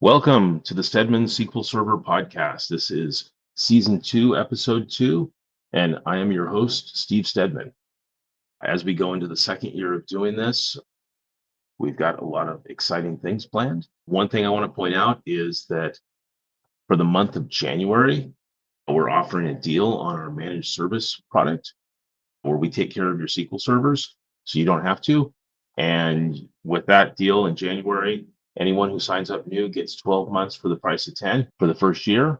Welcome to the Stedman SQL Server podcast. This is season 2, episode 2, and I am your host, Steve Stedman. As we go into the second year of doing this, we've got a lot of exciting things planned. One thing I want to point out is that for the month of January, we're offering a deal on our managed service product where we take care of your SQL servers so you don't have to. And with that deal in January, anyone who signs up new gets 12 months for the price of 10 for the first year,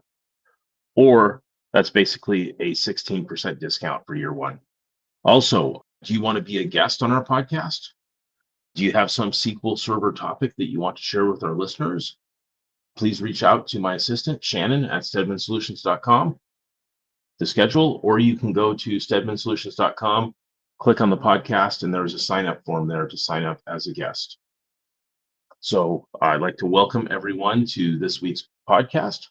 or that's basically a 16% discount for year one. Also, do you want to be a guest on our podcast? Do you have some SQL Server topic that you want to share with our listeners? Please reach out to my assistant, Shannon, at stedmansolutions.com to schedule, or you can go to stedmansolutions.com, click on the podcast, and there's a sign-up form there to sign up as a guest. So I'd like to welcome everyone to this week's podcast.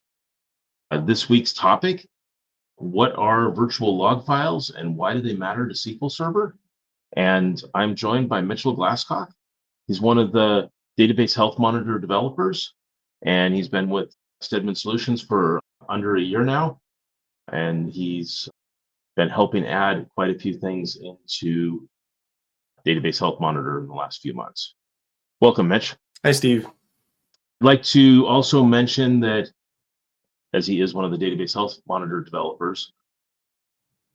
This week's topic, what are virtual log files and why do they matter to SQL Server? And I'm joined by Mitchell Glasscock. He's one of the Database Health Monitor developers, and he's been with Stedman Solutions for under a year now. And he's been helping add quite a few things into Database Health Monitor in the last few months. Welcome, Mitch. Hi, Steve. I'd like to also mention that, as he is one of the Database Health Monitor developers,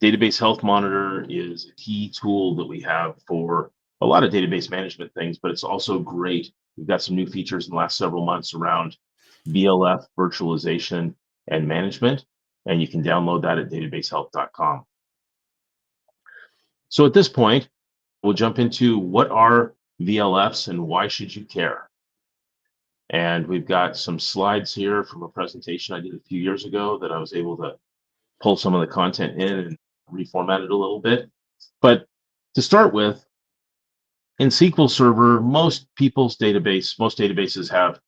Database Health Monitor is a key tool that we have for a lot of database management things, but it's also great. We've got some new features in the last several months around VLF virtualization and management, and you can download that at databasehealth.com. So at this point, we'll jump into what are VLFs and why should you care? And we've got some slides here from a presentation I did a few years ago that I was able to pull some of the content in and reformat it a little bit. But to start with, in SQL Server, most databases have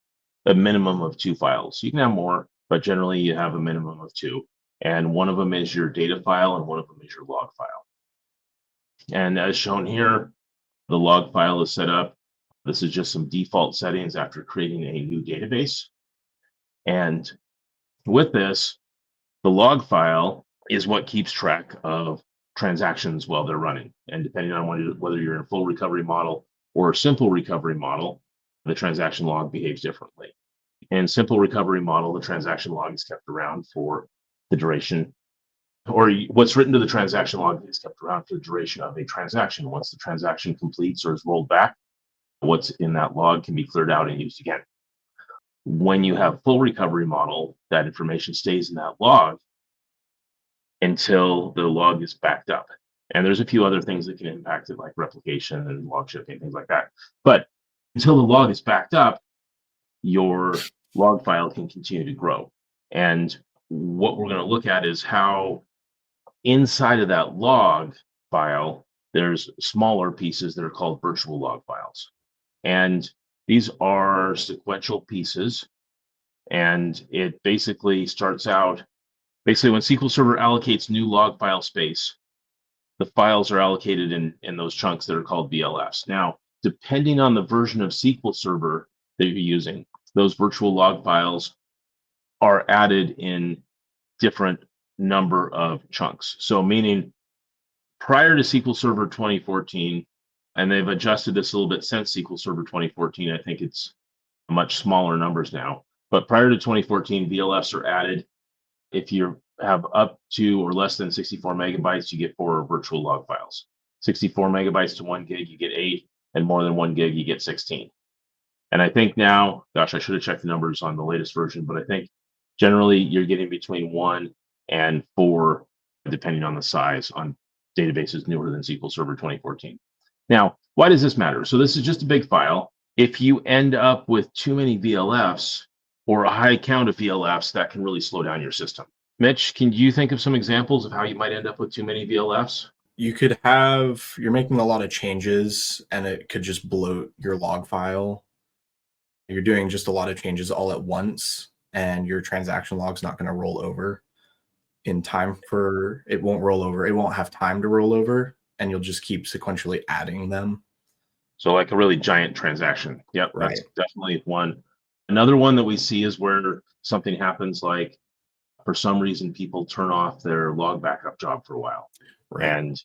a minimum of 2 files. You can have more, but generally you have a minimum of 2. And one of them is your data file and one of them is your log file. And as shown here, the log file is set up. This is just some default settings after creating a new database. And with this, the log file is what keeps track of transactions while they're running. And depending on whether you're in a full recovery model or a simple recovery model, the transaction log behaves differently. In simple recovery model, the transaction log is kept around for the duration, or what's written to the transaction log is kept around for the duration of a transaction. Once the transaction completes or is rolled back, what's in that log can be cleared out and used again. When you have full recovery model, that information stays in that log until the log is backed up. And there's a few other things that can impact it, like replication and log shipping, things like that. But until the log is backed up, your log file can continue to grow. And what we're going to look at is how inside of that log file, there's smaller pieces that are called virtual log files. And these are sequential pieces. And it basically starts out, when SQL Server allocates new log file space, the files are allocated in those chunks that are called VLFs. Now, depending on the version of SQL Server that you're using, those virtual log files are added in different number of chunks. So meaning prior to SQL Server 2014, and they've adjusted this a little bit since SQL Server 2014, I think it's much smaller numbers now. But prior to 2014, VLFs are added. If you have up to or less than 64 megabytes, you get 4 virtual log files. 64 megabytes to 1 gig, you get 8, and more than 1 gig, you get 16. And I think now, gosh, I should have checked the numbers on the latest version, but I think generally you're getting between 1 and 4, depending on the size on databases newer than SQL Server 2014. Now, why does this matter? So this is just a big file. If you end up with too many VLFs or a high count of VLFs, that can really slow down your system. Mitch, can you think of some examples of how you might end up with too many VLFs? You could you're making a lot of changes and it could just bloat your log file. You're doing just a lot of changes all at once and your transaction log's not going to roll over in time it won't roll over. It won't have time to roll over and you'll just keep sequentially adding them. So like a really giant transaction. Yep, Right. That's definitely one. Another one that we see is where something happens, like for some reason people turn off their log backup job for a while, Right. and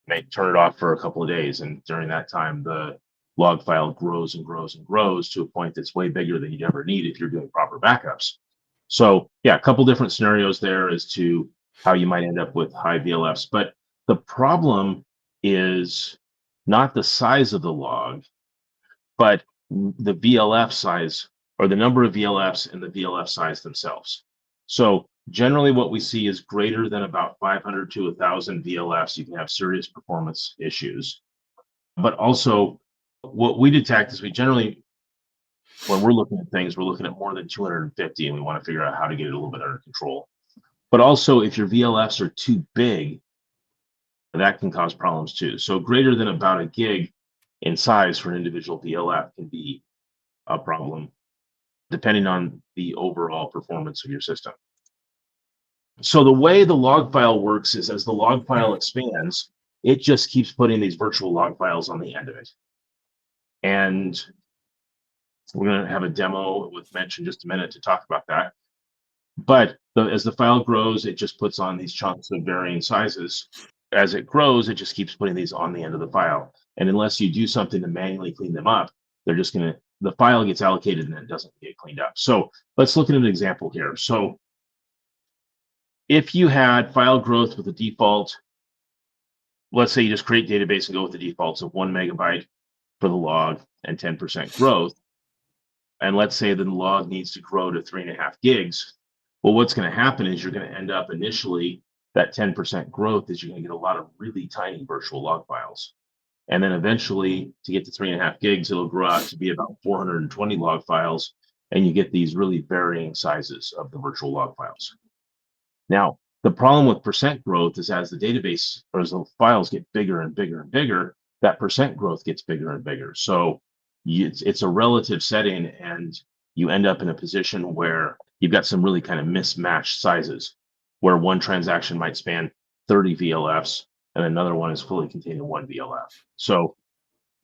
they turn it off for a couple of days, and during that time the log file grows and grows and grows to a point that's way bigger than you'd ever need if you're doing proper backups. So yeah, a couple different scenarios there as to how you might end up with high VLFs. But the problem is not the size of the log, but the VLF size, or the number of VLFs and the VLF size themselves. So generally what we see is greater than about 500 to 1,000 VLFs, you can have serious performance issues. But also what we detect is we generally, when we're looking at things, we're looking at more than 250, and we want to figure out how to get it a little bit under control. But also if your VLFs are too big, that can cause problems too. So greater than about a gig in size for an individual VLF can be a problem, depending on the overall performance of your system. So the way the log file works is, as the log file expands, it just keeps putting these virtual log files on the end of it. And we're going to have a demo with Mitch in just a minute to talk about that. But as the file grows, it just puts on these chunks of varying sizes. As it grows, it just keeps putting these on the end of the file. And unless you do something to manually clean them up, they're just going to, the file gets allocated and then it doesn't get cleaned up. So let's look at an example here. So if you had file growth with a default, let's say you just create database and go with the defaults of 1 megabyte for the log and 10% growth. And let's say the log needs to grow to 3.5 gigs. Well, what's going to happen is you're going to end up initially, that 10% growth is you're going to get a lot of really tiny virtual log files. And then eventually, to get to 3.5 gigs, it'll grow out to be about 420 log files. And you get these really varying sizes of the virtual log files. Now, the problem with percent growth is, as the database or as the files get bigger and bigger and bigger, that percent growth gets bigger and bigger. So it's a relative setting, and you end up in a position where you've got some really kind of mismatched sizes, where one transaction might span 30 VLFs and another one is fully contained in 1 VLF. So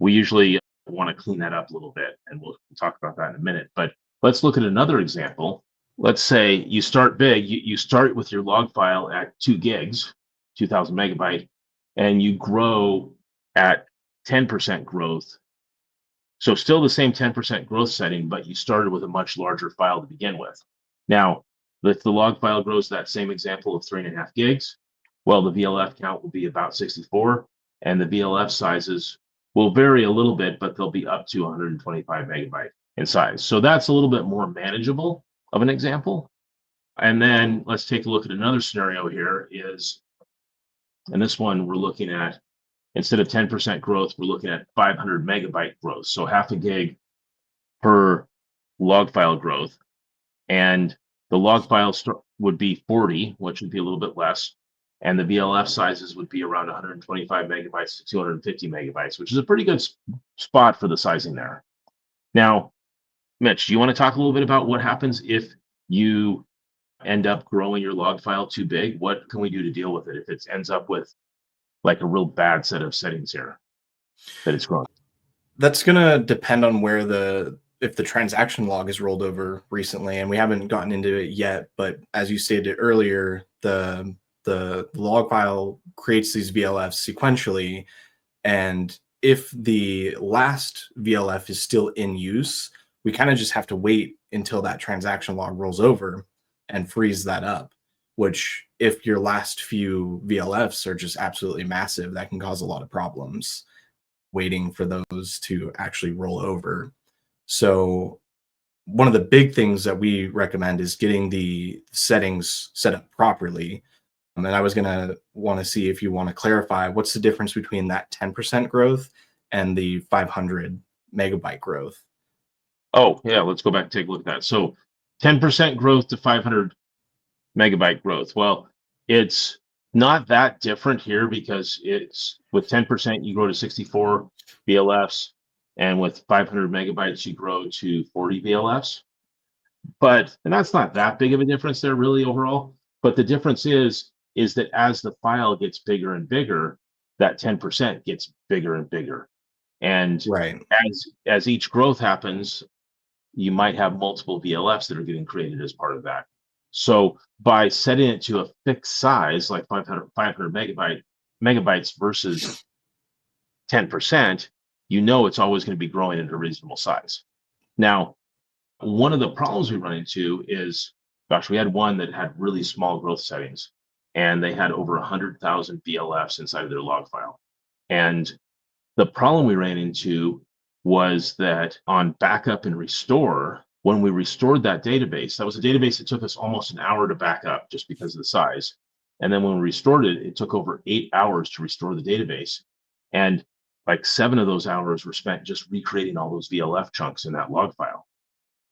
we usually want to clean that up a little bit, and we'll talk about that in a minute. But let's look at another example. Let's say you start big, you start with your log file at 2 gigs, 2,000 megabyte, and you grow at 10% growth. So still the same 10% growth setting, but you started with a much larger file to begin with. Now, if the log file grows to that same example of 3.5 gigs, well, the VLF count will be about 64, and the VLF sizes will vary a little bit, but they'll be up to 125 megabyte in size. So that's a little bit more manageable of an example. And then let's take a look at another scenario here is, and this one we're looking at, instead of 10% growth, we're looking at 500 megabyte growth. So half a gig per log file growth. And the log file would be 40, which would be a little bit less. And the VLF sizes would be around 125 megabytes to 250 megabytes, which is a pretty good spot for the sizing there. Now, Mitch, do you want to talk a little bit about what happens if you end up growing your log file too big? What can we do to deal with it if it ends up with like a real bad set of settings here that it's growing? That's going to depend on where if the transaction log is rolled over recently, and we haven't gotten into it yet. But as you stated earlier, the log file creates these VLFs sequentially, and if the last VLF is still in use, we kind of just have to wait until that transaction log rolls over and freeze that up, which, if your last few VLFs are just absolutely massive, that can cause a lot of problems waiting for those to actually roll over. So one of the big things that we recommend is getting the settings set up properly. And I was going to want to see if you want to clarify what's the difference between that 10% growth and the 500 megabyte growth. Oh, yeah, let's go back and take a look at that. So 10% growth to 500 megabyte growth. Well, it's not that different here, because it's with 10%, you grow to 64 VLFs, and with 500 megabytes, you grow to 40 VLFs. And that's not that big of a difference there really overall. But the difference is that as the file gets bigger and bigger, that 10% gets bigger and bigger. And Right. as each growth happens, you might have multiple VLFs that are getting created as part of that. So by setting it to a fixed size, like 500 megabytes versus 10%, you know it's always going to be growing at a reasonable size. Now, one of the problems we run into is, gosh, we had one that had really small growth settings, and they had over 100,000 VLFs inside of their log file. And the problem we ran into was that on backup and restore, when we restored that database, that was a database that took us almost an hour to back up just because of the size. And then when we restored it, it took over 8 hours to restore the database. And like 7 of those hours were spent just recreating all those VLF chunks in that log file.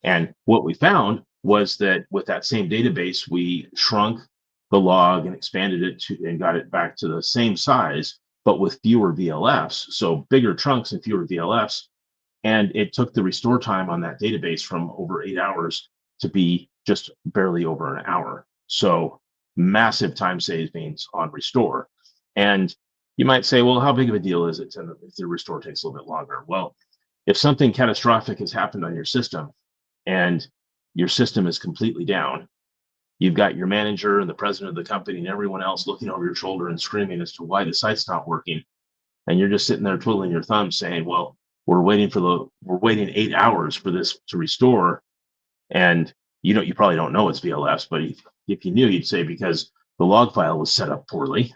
And what we found was that with that same database, we shrunk the log and expanded it to and got it back to the same size, but with fewer VLFs. So bigger chunks and fewer VLFs. And it took the restore time on that database from over 8 hours to be just barely over an hour. So massive time savings on restore. And you might say, well, how big of a deal is it if the restore takes a little bit longer? Well, if something catastrophic has happened on your system and your system is completely down, you've got your manager and the president of the company and everyone else looking over your shoulder and screaming as to why the site's not working. And you're just sitting there twiddling your thumbs saying, well, we're waiting 8 hours for this to restore. And you probably don't know it's VLFs, but if you knew, you'd say because the log file was set up poorly.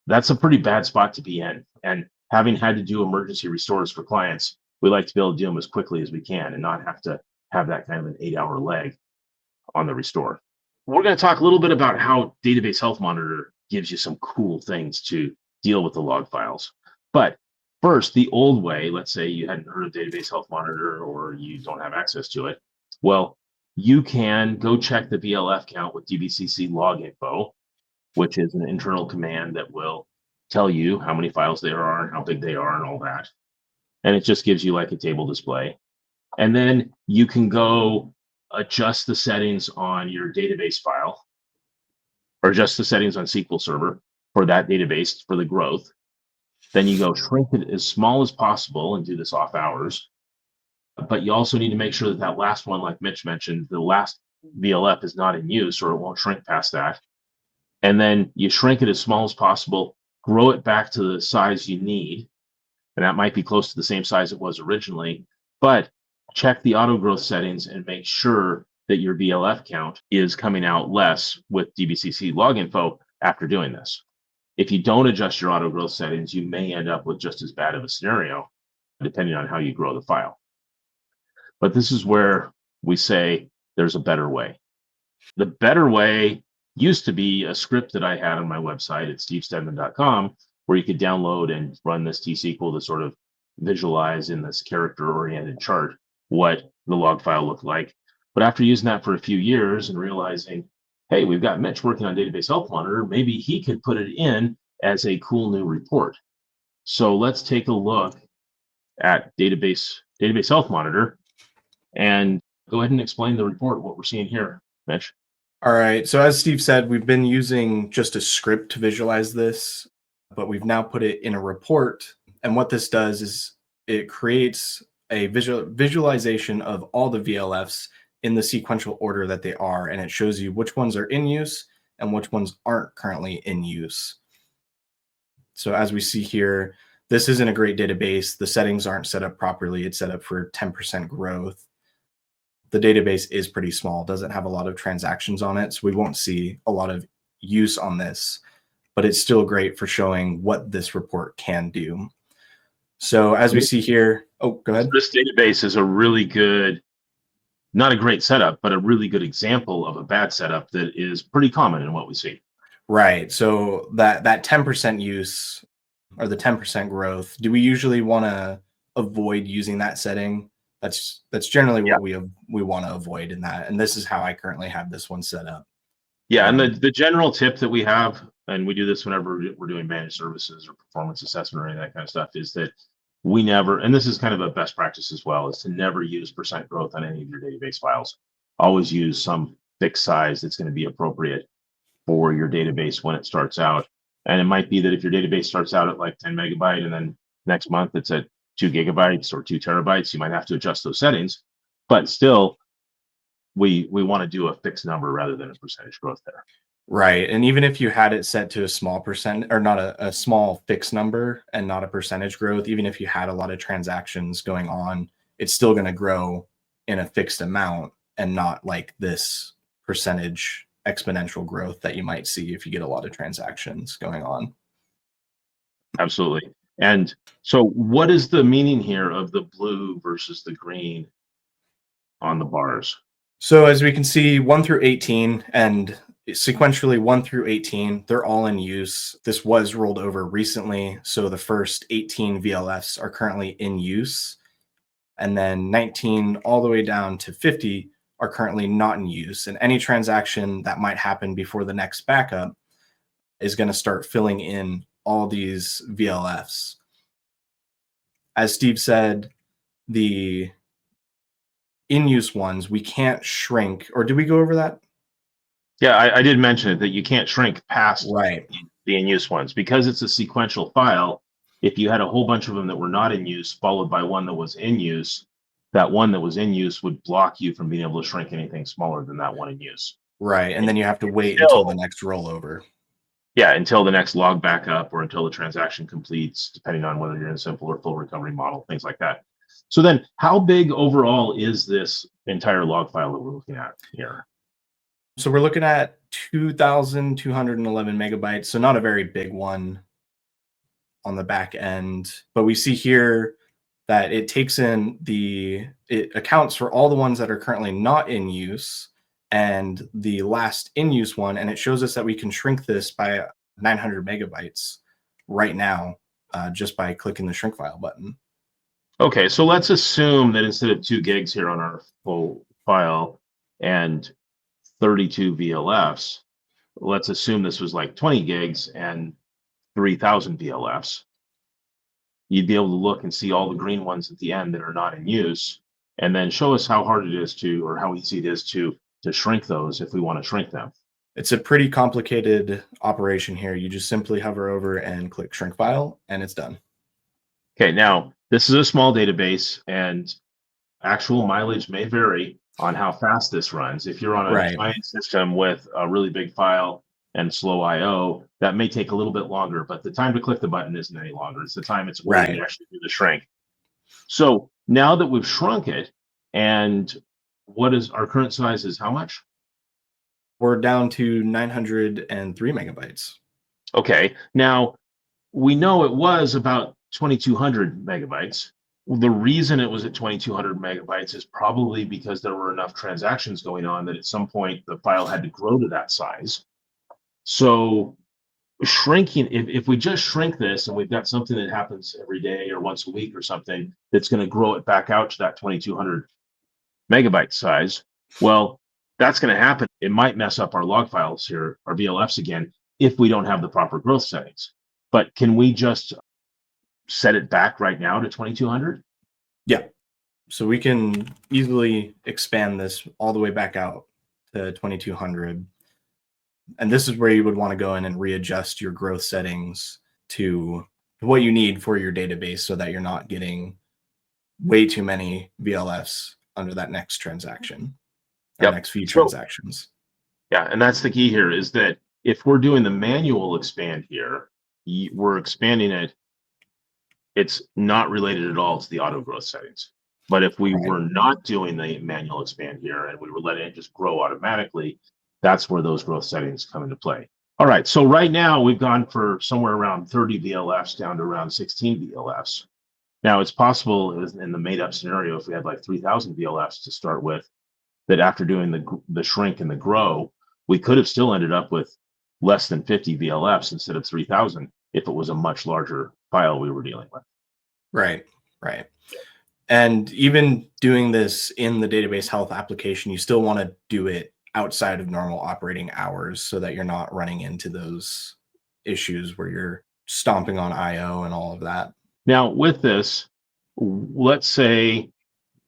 That's a pretty bad spot to be in. And having had to do emergency restores for clients, we like to be able to do them as quickly as we can and not have to have that kind of an 8-hour lag on the restore. We're going to talk a little bit about how Database Health Monitor gives you some cool things to deal with the log files. But first, the old way, let's say you hadn't heard of Database Health Monitor or you don't have access to it. Well, you can go check the VLF count with DBCC log info, which is an internal command that will tell you how many files there are and how big they are and all that. And it just gives you like a table display. And then you can go adjust the settings on your database file or adjust the settings on SQL Server for that database for the growth. Then you go shrink it as small as possible and do this off hours. But you also need to make sure that that last one, like Mitch mentioned, the last VLF is not in use or it won't shrink past that. And then you shrink it as small as possible, grow it back to the size you need. And that might be close to the same size it was originally, but check the auto growth settings and make sure that your VLF count is coming out less with DBCC log info after doing this. If you don't adjust your auto growth settings, you may end up with just as bad of a scenario, depending on how you grow the file. But this is where we say there's a better way. The better way used to be a script that I had on my website at stevestedman.com, where you could download and run this T-SQL to sort of visualize in this character-oriented chart what the log file looked like. But after using that for a few years and realizing, hey, we've got Mitch working on Database Health Monitor, maybe he could put it in as a cool new report. So let's take a look at Database Health Monitor and go ahead and explain the report, what we're seeing here, Mitch. All right. So as Steve said, we've been using just a script to visualize this, but we've now put it in a report. And what this does is it creates a visualization of all the VLFs in the sequential order that they are. And it shows you which ones are in use and which ones aren't currently in use. So as we see here, this isn't a great database. The settings aren't set up properly. It's set up for 10% growth. The database is pretty small, doesn't have a lot of transactions on it. So we won't see a lot of use on this, but it's still great for showing what this report can do. So as we see here, oh, go ahead. This database is a really good, not a great setup, but a really good example of a bad setup that is pretty common in what we see. Right. So that 10% use or the 10% growth, do we usually want to avoid using that setting? That's generally what we want to avoid in that. And this is how I currently have this one set up. Yeah, and the general tip that we have, and we do this whenever we're doing managed services or performance assessment or any of that kind of stuff, is that we never, and this is kind of a best practice as well, is to never use percent growth on any of your database files. Always use some fixed size that's going to be appropriate for your database when it starts out. And it might be that if your database starts out at like 10 megabyte and then next month it's at 2 gigabytes or 2 terabytes, you might have to adjust those settings. But still, we want to do a fixed number rather than a percentage growth there. Right. And even if you had it set to a small percent, or not a small fixed number and not a percentage growth, even if you had a lot of transactions going on, it's still going to grow in a fixed amount and not like this percentage exponential growth that you might see if you get a lot of transactions going on. Absolutely. And so what is the meaning here of the blue versus the green on the bars? So as we can see, 1 through 18 and sequentially 1 through 18, they're all in use. This was rolled over recently. So the first 18 VLFs are currently in use. And then 19 all the way down to 50 are currently not in use. And any transaction that might happen before the next backup is going to start filling in all these VLFs. As Steve said, the in-use ones, we can't shrink. Or did we go over that? Yeah, I did mention it, that you can't shrink past Right. the in-use ones because it's a sequential file. If you had a whole bunch of them that were not in use followed by one that was in use, that one that was in use would block you from being able to shrink anything smaller than that one in use. Right. And then you have to wait until the next rollover. Yeah, until the next log backup or until the transaction completes, depending on whether you're in a simple or full recovery model, things like that. So then how big overall is this entire log file that we're looking at here? So we're looking at 2,211 megabytes. So not a very big one on the back end, but we see here that it takes in it accounts for all the ones that are currently not in use and the last in use one. And it shows us that we can shrink this by 900 megabytes right now, just by clicking the shrink file button. Okay, so let's assume that instead of 2 gigs here on our full file and 32 VLFs, let's assume this was like 20 gigs and 3,000 VLFs. You'd be able to look and see all the green ones at the end that are not in use, and then show us how hard it is to, or how easy it is to shrink those if we want to shrink them. It's a pretty complicated operation here. You just simply hover over and click shrink file, and it's done. Okay, now this is a small database, and actual mileage may vary on how fast this runs. If you're on a giant system with a really big file and slow I/O, that may take a little bit longer, but the time to click the button isn't any longer. It's the time it's waiting to actually do the shrink. So now that we've shrunk it, and what is our current size is how much? We're down to 903 megabytes. Okay, now we know it was about 2,200 megabytes. The reason it was at 2,200 megabytes is probably because there were enough transactions going on that at some point the file had to grow to that size. So shrinking, if we just shrink this and we've got something that happens every day or once a week or something that's going to grow it back out to that 2,200 megabyte size, well, that's going to happen. It might mess up our log files here, our VLFs again, if we don't have the proper growth settings. But can we just set it back right now to 2,200? Yeah. So we can easily expand this all the way back out to 2,200. And this is where you would want to go in and readjust your growth settings to what you need for your database so that you're not getting way too many VLFs under that next transaction, next few transactions. Yeah, and that's the key here, is that if we're doing the manual expand here, we're expanding it. It's not related at all to the auto growth settings. But if we were not doing the manual expand here and we were letting it just grow automatically, that's where those growth settings come into play. All right, so right now we've gone for somewhere around 30 VLFs down to around 16 VLFs. Now it's possible in the made up scenario, if we had like 3,000 VLFs to start with, that after doing the shrink and the grow, we could have still ended up with less than 50 VLFs instead of 3,000 if it was a much larger file we were dealing with. Right. And even doing this in the database health application, you still want to do it outside of normal operating hours so that you're not running into those issues where you're stomping on IO and all of that. Now, with this, let's say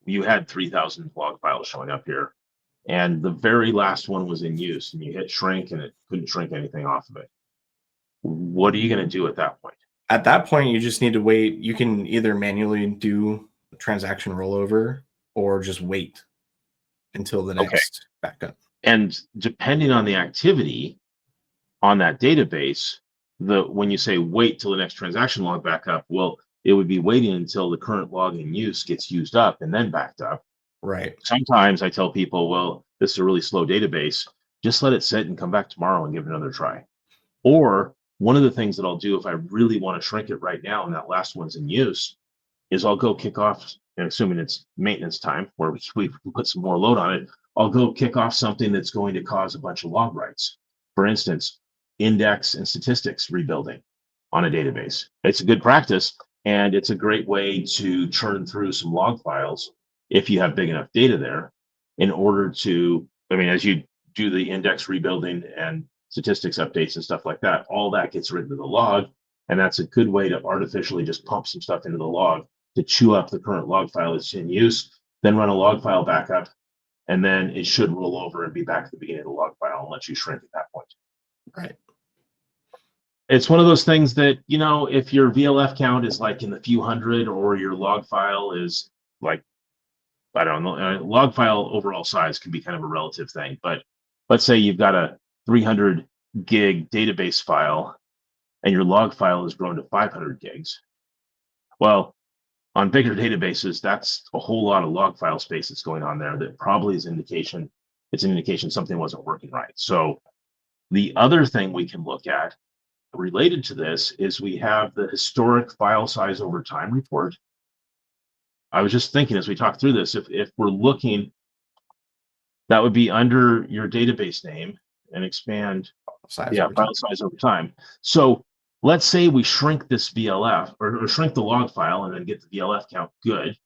you had 3,000 log files showing up here, and the very last one was in use, and you hit shrink, and it couldn't shrink anything off of it. What are you going to do at that point? At that point, you just need to wait. You can either manually do transaction rollover or just wait until the Okay. next backup. And depending on the activity on that database, when you say wait till the next transaction log backup, well, it would be waiting until the current log in use gets used up and then backed up. Right. Sometimes I tell people, well, this is a really slow database. Just let it sit and come back tomorrow and give it another try. Or one of the things that I'll do if I really want to shrink it right now and that last one's in use is I'll go kick off, and assuming it's maintenance time where we put some more load on it, I'll go kick off something that's going to cause a bunch of log writes. For instance, index and statistics rebuilding on a database. It's a good practice, and it's a great way to churn through some log files if you have big enough data there in order to, as you do the index rebuilding and statistics updates and stuff like that, all that gets written to the log. And that's a good way to artificially just pump some stuff into the log to chew up the current log file that's in use, then run a log file backup, and then it should roll over and be back at the beginning of the log file and let you shrink at that point. Right. It's one of those things that, if your VLF count is like in the few hundred or your log file is like, I don't know, log file overall size can be kind of a relative thing. But let's say you've got a 300 gig database file and your log file has grown to 500 gigs. Well, on bigger databases, that's a whole lot of log file space that's going on there that probably is an indication something wasn't working right. So the other thing we can look at related to this is we have the historic file size over time report. I was just thinking as we talked through this, if we're looking, that would be under your database name and expand file size over time. So let's say we shrink this VLF or shrink the log file and then get the VLF count good.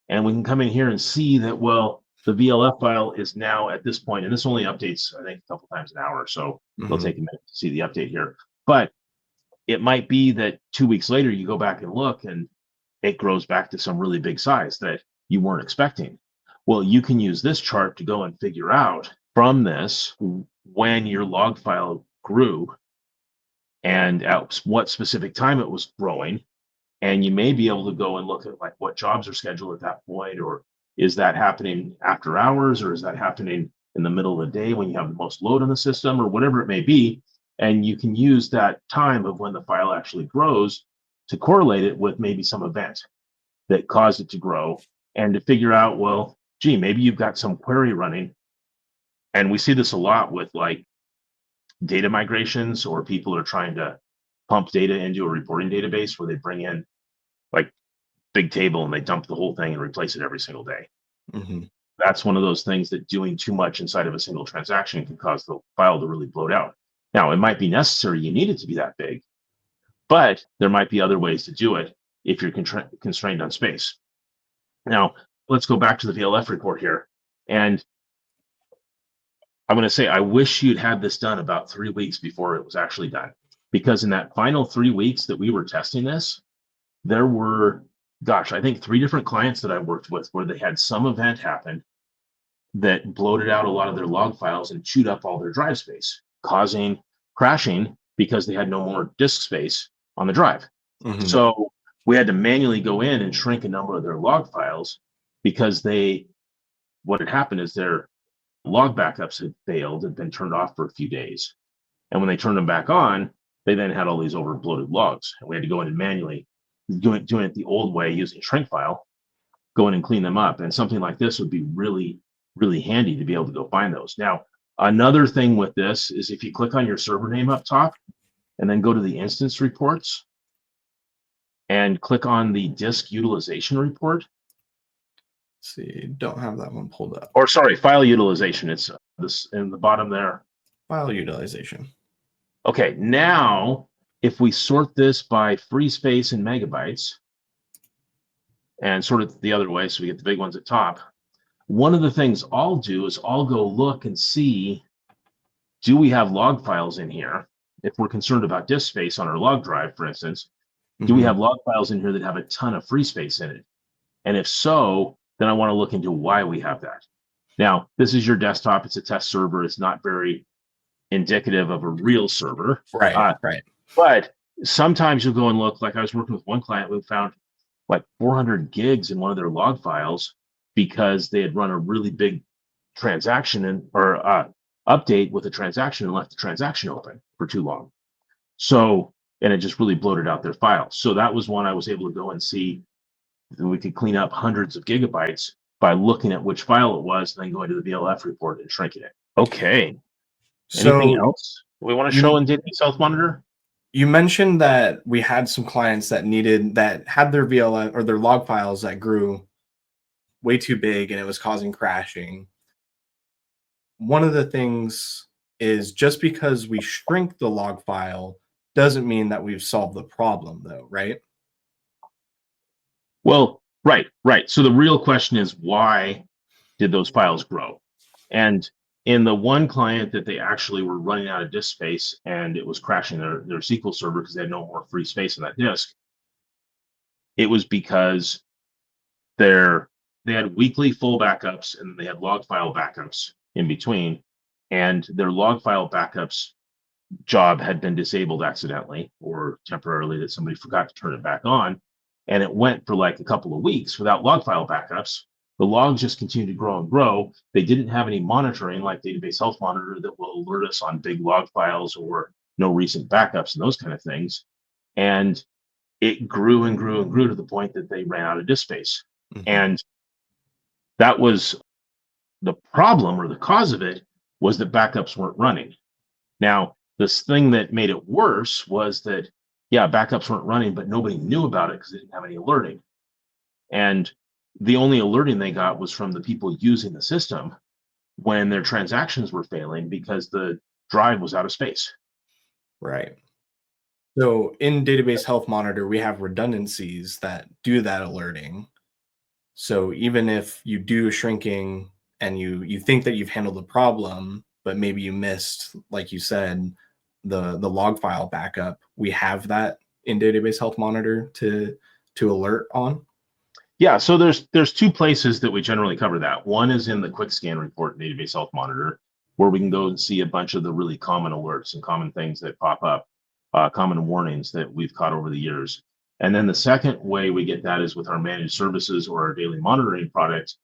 And we can come in here and see that, well, the VLF file is now at this point, and this only updates, I think, a couple times an hour. So it'll take a minute to see the update here. But it might be that 2 weeks later, you go back and look and it grows back to some really big size that you weren't expecting. Well, you can use this chart to go and figure out from this when your log file grew and at what specific time it was growing. And you may be able to go and look at like what jobs are scheduled at that point, or is that happening after hours, or is that happening in the middle of the day when you have the most load on the system, or whatever it may be. And you can use that time of when the file actually grows to correlate it with maybe some event that caused it to grow and to figure out, well, gee, maybe you've got some query running. And we see this a lot with like data migrations, or people are trying to pump data into a reporting database where they bring in like big table and they dump the whole thing and replace it every single day. That's one of those things that doing too much inside of a single transaction can cause the file to really bloat out. Now, it might be necessary, you need it to be that big, but there might be other ways to do it if you're constrained on space. Now, let's go back to the VLF report here. And I'm going to say, I wish you'd had this done about 3 weeks before it was actually done. Because in that final 3 weeks that we were testing this, there were, I think 3 different clients that I worked with where they had some event happen that bloated out a lot of their log files and chewed up all their drive space, causing crashing because they had no more disk space on the drive. So we had to manually go in and shrink a number of their log files because what had happened is their log backups had failed, had been turned off for a few days. And when they turned them back on, they then had all these over bloated logs. And we had to go in and manually doing it the old way using shrink file, go in and clean them up. And something like this would be really, really handy to be able to go find those. Now, another thing with this is if you click on your server name up top and then go to the instance reports and click on the disk utilization report. Let's see, don't have that one pulled up. Or sorry, file utilization. It's this in the bottom there. File utilization. Okay, now if we sort this by free space in megabytes and sort it the other way so we get the big ones at top, one of the things I'll do is I'll go look and see, do we have log files in here? If we're concerned about disk space on our log drive, for instance, do we have log files in here that have a ton of free space in it? And if so, then I want to look into why we have that. Now, this is your desktop. It's a test server. It's not very indicative of a real server. Right. But sometimes you'll go and look, like I was working with one client who found like 400 gigs in one of their log files because they had run a really big transaction or update with a transaction and left the transaction open for too long. So, and it just really bloated out their file. So that was one I was able to go and see that we could clean up hundreds of gigabytes by looking at which file it was, and then going to the VLF report and shrinking it. Okay. Anything So else we want to you show in Database Health Monitor? you mentioned that we had some clients that had their VLF or their log files that grew way too big and it was causing crashing. One of the things is just because we shrink the log file doesn't mean that we've solved the problem, though, right? Well, right. So the real question is, why did those files grow? And in the one client that they actually were running out of disk space and it was crashing their SQL server because they had no more free space in that disk, it was because they had weekly full backups and they had log file backups in between, and their log file backups job had been disabled accidentally or temporarily, that somebody forgot to turn it back on, and it went for like a couple of weeks without log file backups. The logs just continued to grow and grow. They didn't have any monitoring like Database Health Monitor that will alert us on big log files or no recent backups and those kind of things. And it grew and grew and grew to the point that they ran out of disk space. And that was the problem, or the cause of it was that backups weren't running. Now, this thing that made it worse was that, yeah, backups weren't running, but nobody knew about it because they didn't have any alerting. And the only alerting they got was from the people using the system when their transactions were failing because the drive was out of space. Right. So in Database Health Monitor, we have redundancies that do that alerting. So even if you do shrinking and you think that you've handled the problem, but maybe you missed, like you said, the log file backup, we have that in Database Health Monitor to alert on. Yeah, so there's two places that we generally cover that. One is in the quick scan report in Database Health Monitor, where we can go and see a bunch of the really common alerts and common things that pop up, common warnings that we've caught over the years. And then the second way we get that is with our managed services or our daily monitoring product.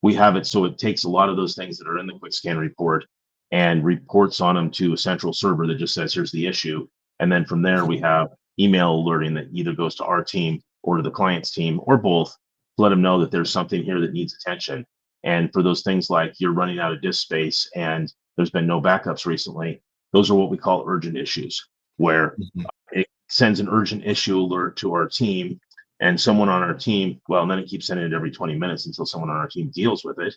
We have it so it takes a lot of those things that are in the quick scan report and reports on them to a central server that just says, here's the issue. And then from there, we have email alerting that either goes to our team or to the client's team or both, to let them know that there's something here that needs attention. And for those things like you're running out of disk space and there's been no backups recently, those are what we call urgent issues, where it sends an urgent issue alert to our team, and someone on our team, well, and then it keeps sending it every 20 minutes until someone on our team deals with it.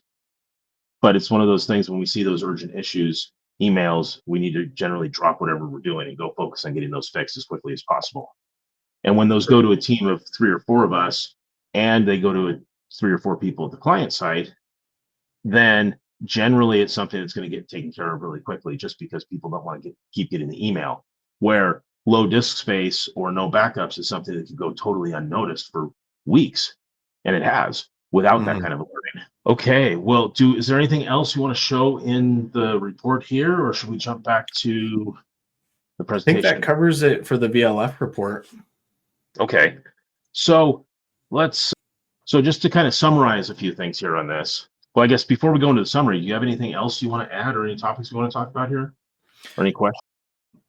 But it's one of those things, when we see those urgent issues emails, we need to generally drop whatever we're doing and go focus on getting those fixed as quickly as possible. And when those go to a team of 3 or 4 of us, and they go to 3 or 4 people at the client side, then generally it's something that's going to get taken care of really quickly, just because people don't want to keep getting the email. Where low disk space or no backups is something that could go totally unnoticed for weeks, and it has without that kind of alerting. Okay, well, is there anything else you want to show in the report here, or should we jump back to the I presentation? think that covers it for the VLF report. Okay, so just to kind of summarize a few things here on this. Well, I guess before we go into the summary, do you have anything else you want to add, or any topics you want to talk about here, or any questions?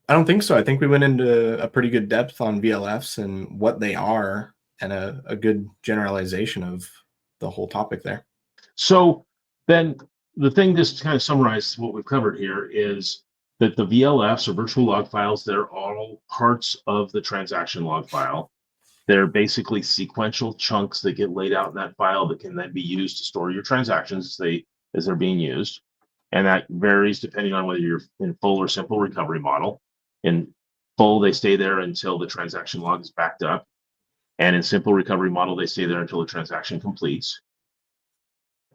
I don't think so. I think we went into a pretty good depth on VLFs and what they are, and a good generalization of the whole topic there. So then the thing, just to kind of summarize what we've covered here, is that the VLFs, or virtual log files, they're all parts of the transaction log file. They're basically sequential chunks that get laid out in that file that can then be used to store your transactions as they're being used. And that varies depending on whether you're in full or simple recovery model. In full, they stay there until the transaction log is backed up. And in simple recovery model, they stay there until the transaction completes.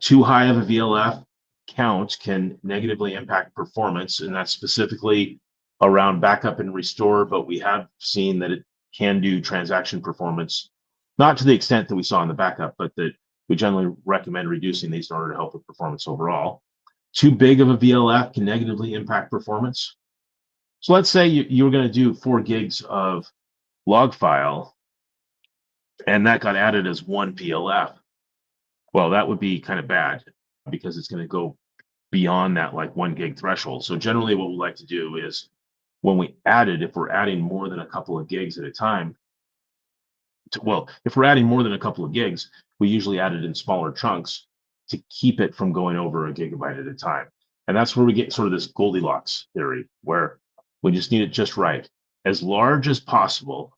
Too high of a VLF count can negatively impact performance, and that's specifically around backup and restore, but we have seen that it can do transaction performance, not to the extent that we saw in the backup, but that we generally recommend reducing these in order to help with performance overall. Too big of a VLF can negatively impact performance. So let's say you were going to do 4 gigs of log file, and that got added as one VLF. Well, that would be kind of bad, because it's going to go beyond that like 1 gig threshold. So generally what we like to do is when we add it, if we're adding more than a couple of gigs at a time, if we're adding more than a couple of gigs, we usually add it in smaller chunks to keep it from going over a gigabyte at a time. And that's where we get sort of this Goldilocks theory, where we just need it just right, as large as possible,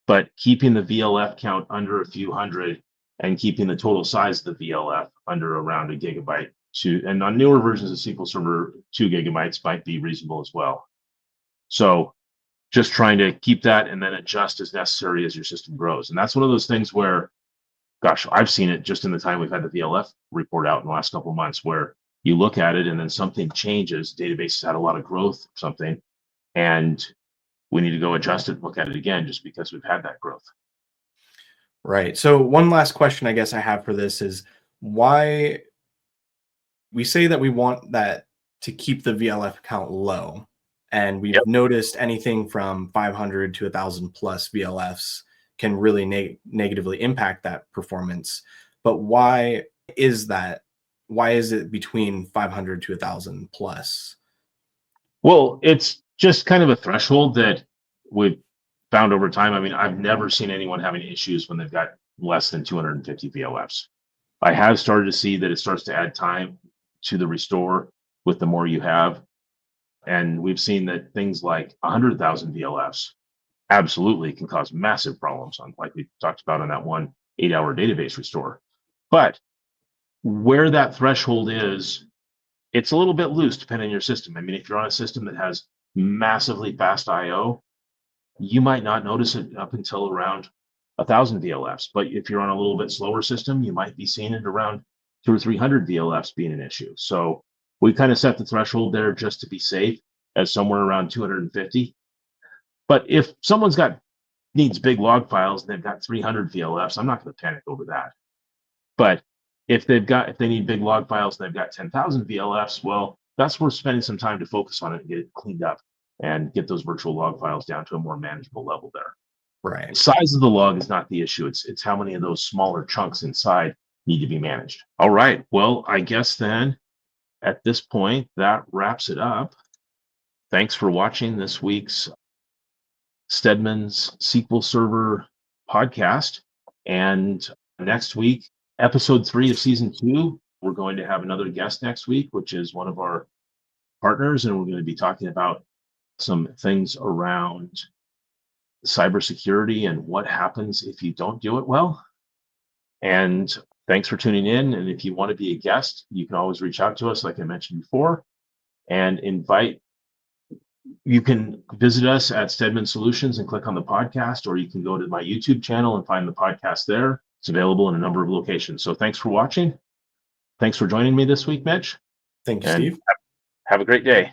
but keeping the VLF count under a few hundred and keeping the total size of the VLF under around a gigabyte. And on newer versions of SQL Server, 2 gigabytes might be reasonable as well. So just trying to keep that and then adjust as necessary as your system grows. And that's one of those things where, gosh, I've seen it just in the time we've had the VLF report out in the last couple of months, where you look at it and then something changes, database has had a lot of growth or something, and we need to go adjust it, look at it again, just because we've had that growth. Right. So one last question I guess I have for this is why we say that we want that to keep the VLF count low. And we've noticed anything from 500 to 1,000 plus VLFs can really negatively impact that performance. But why is that? Why is it between 500 to 1,000 plus? Well, it's just kind of a threshold that we've found over time. I mean, I've never seen anyone having issues when they've got less than 250 VLFs. I have started to see that it starts to add time to the restore with the more you have. And we've seen that things like 100,000 VLFs absolutely can cause massive problems, like we talked about on that one 8-hour database restore. But where that threshold is, it's a little bit loose depending on your system. I mean, if you're on a system that has massively fast I/O, you might not notice it up until around 1,000 VLFs. But if you're on a little bit slower system, you might be seeing it around 200 or 300 VLFs being an issue. So we kind of set the threshold there just to be safe as somewhere around 250. But if someone's needs big log files and they've got 300 VLFs, I'm not going to panic over that. But if they need big log files and they've got 10,000 VLFs, well, that's worth spending some time to focus on it and get it cleaned up and get those virtual log files down to a more manageable level there. Right. The size of the log is not the issue. It's how many of those smaller chunks inside need to be managed. All right. Well, I guess then at this point, that wraps it up. Thanks for watching this week's Stedman's SQL Server podcast. And next week, episode 3 of season 2, we're going to have another guest next week, which is one of our partners. And we're going to be talking about some things around cybersecurity and what happens if you don't do it well. And thanks for tuning in. And if you want to be a guest, you can always reach out to us, like I mentioned before, and you can visit us at Stedman Solutions and click on the podcast, or you can go to my YouTube channel and find the podcast there. It's available in a number of locations. So thanks for watching. Thanks for joining me this week, Mitch. Thank you, Steve. Have a great day.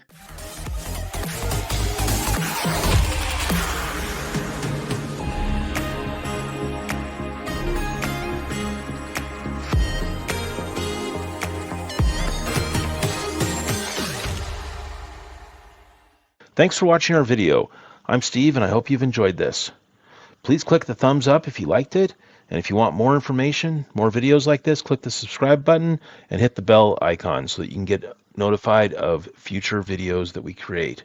Thanks for watching our video. I'm Steve, and I hope you've enjoyed this. Please click the thumbs up if you liked it, and if you want more information, more videos like this, click the subscribe button and hit the bell icon so that you can get notified of future videos that we create.